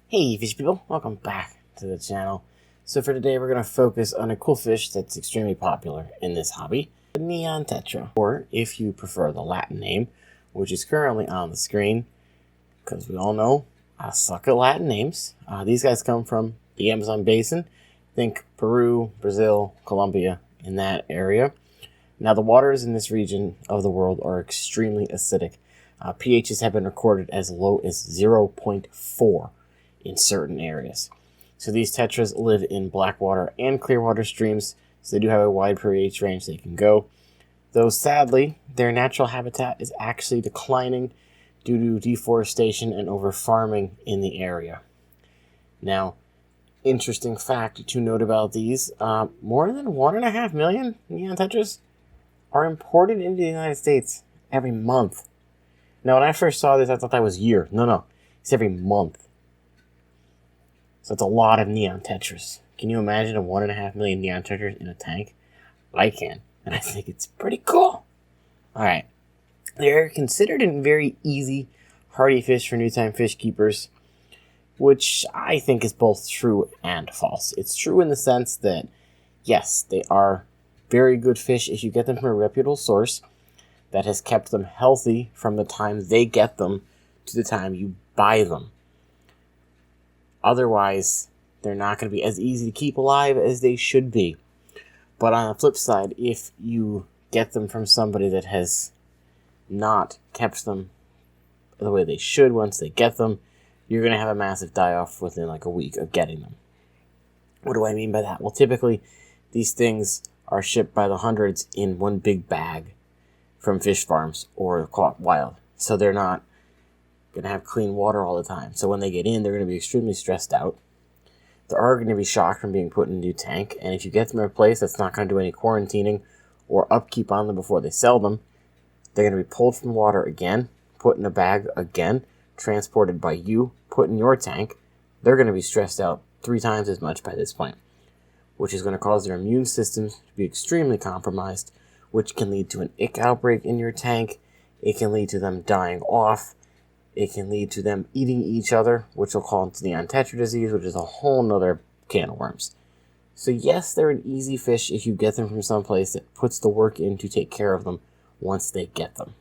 Hey fish people, welcome back to the channel. So for today we're going to focus on a cool fish that's extremely popular in this hobby, the neon tetra, or if you prefer the Latin name, which is currently on the screen, because we all know I suck at Latin names. These guys come from the Amazon basin, think Peru, Brazil, Colombia, in that area. Now the waters in this region of the world are extremely acidic. pHs have been recorded as low as 0.4 in certain areas. So these tetras live in black water and clear water streams, so they do have a wide pH range they can go. Though sadly, their natural habitat is actually declining due to deforestation and over farming in the area. Now, interesting fact to note about these, more than 1.5 million neon tetras are imported into the United States every month. Now, when I first saw this, I thought that was year. No, it's every month. So it's a lot of neon tetras. Can you imagine 1.5 million neon tetras in a tank? I can, and I think it's pretty cool. Alright. They're considered a very easy, hardy fish for new-time fish keepers, which I think is both true and false. It's true in the sense that, yes, they are very good fish if you get them from a reputable source that has kept them healthy from the time they get them to the time you buy them. Otherwise, they're not going to be as easy to keep alive as they should be. But on the flip side, if you get them from somebody that has not kept them the way they should once they get them, you're going to have a massive die-off within like a week of getting them. What do I mean by that? Well, typically, these things are shipped by the hundreds in one big bag from fish farms or caught wild. So they're not going to have clean water all the time. So when they get in, they're going to be extremely stressed out. They are going to be shocked from being put in a new tank. And if you get them in a place that's not going to do any quarantining or upkeep on them before they sell them, they're going to be pulled from water again, put in a bag again, transported by you, put in your tank. They're going to be stressed out 3 times as much by this point, which is going to cause their immune systems to be extremely compromised, which can lead to an ick outbreak in your tank. It can lead to them dying off. It can lead to them eating each other, which will cause neon tetra disease, which is a whole nother can of worms. So yes, they're an easy fish if you get them from someplace that puts the work in to take care of them once they get them.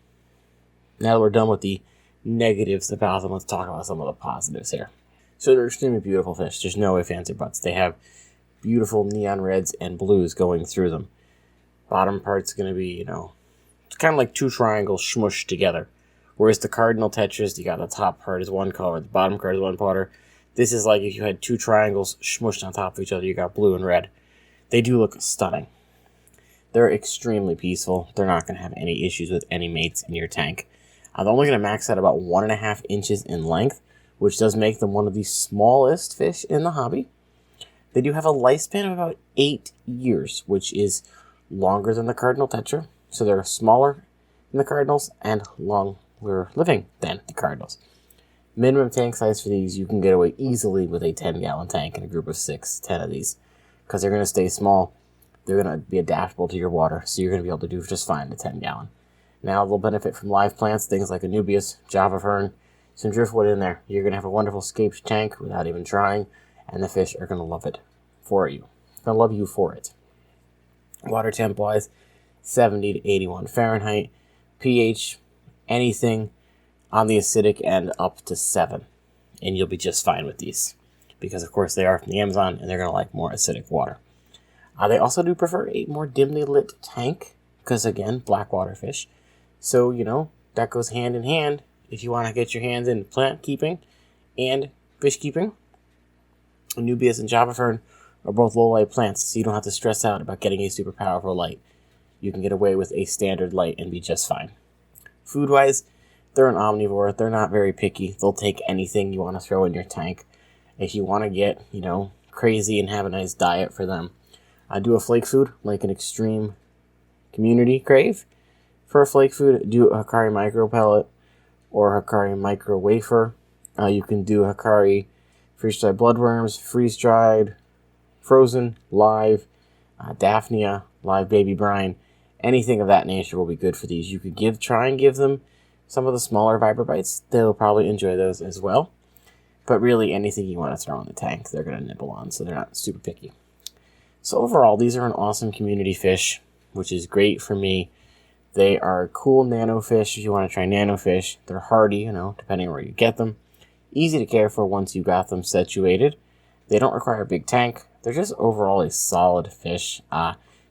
Now that we're done with the negatives about them, let's talk about some of the positives here. So they're extremely beautiful fish. There's no ifs, ands, or buts. They have beautiful neon reds and blues going through them. Bottom part's going to be, it's kind of like 2 triangles smushed together. Whereas the cardinal tetras, you got the top part is one color, the bottom part is one color. This is like if you had 2 triangles smushed on top of each other, you got blue and red. They do look stunning. They're extremely peaceful. They're not going to have any issues with any mates in your tank. They're only going to max out about 1.5 inches in length, which does make them one of the smallest fish in the hobby. They do have a lifespan of about 8 years, which is longer than the cardinal tetra. So they're smaller than the cardinals and longer living than the cardinals. Minimum tank size for these, you can get away easily with a 10-gallon tank in a group of 10 of these, because they're going to stay small. They're going to be adaptable to your water, so you're going to be able to do just fine to 10-gallon. Now they'll benefit from live plants, things like anubias, java fern, some driftwood in there. You're going to have a wonderful scaped tank without even trying, and the fish are going to love it for you. They're going to love you for it. Water temp wise, 70 to 81 Fahrenheit. pH, anything on the acidic end up to 7, and you'll be just fine with these, because of course they are from the Amazon and they're going to like more acidic water. They also do prefer a more dimly lit tank, because again, black water fish. So that goes hand in hand if you want to get your hands in plant keeping and fish keeping. Anubias and java fern are both low light plants, so you don't have to stress out about getting a super powerful light. You can get away with a standard light and be just fine. Food-wise, they're an omnivore. They're not very picky. They'll take anything you want to throw in your tank. If you want to get, crazy and have a nice diet for them, do a flake food, like an extreme community crave. For a flake food, do a Hikari micro pellet or Hikari micro wafer. You can do Hikari freeze-dried bloodworms, freeze-dried, frozen, live, Daphnia, live baby brine. Anything of that nature will be good for these. You could try and give them some of the smaller vibrobites. They'll probably enjoy those as well. But really, anything you want to throw in the tank, they're going to nibble on, so they're not super picky. So overall, these are an awesome community fish, which is great for me. They are cool nano fish if you want to try nano fish. They're hardy, you know, depending on where you get them. Easy to care for once you got them situated. They don't require a big tank. They're just overall a solid fish.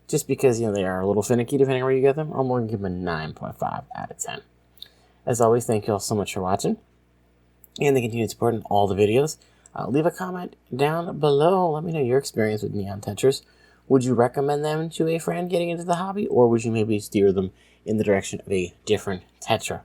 Just because, you know, they are a little finicky depending on where you get them, I'm going to give them a 9.5 out of 10. As always, thank you all so much for watching and the continued support in all the videos. Leave a comment down below. Let me know your experience with neon tetras. Would you recommend them to a friend getting into the hobby, or would you maybe steer them in the direction of a different tetra?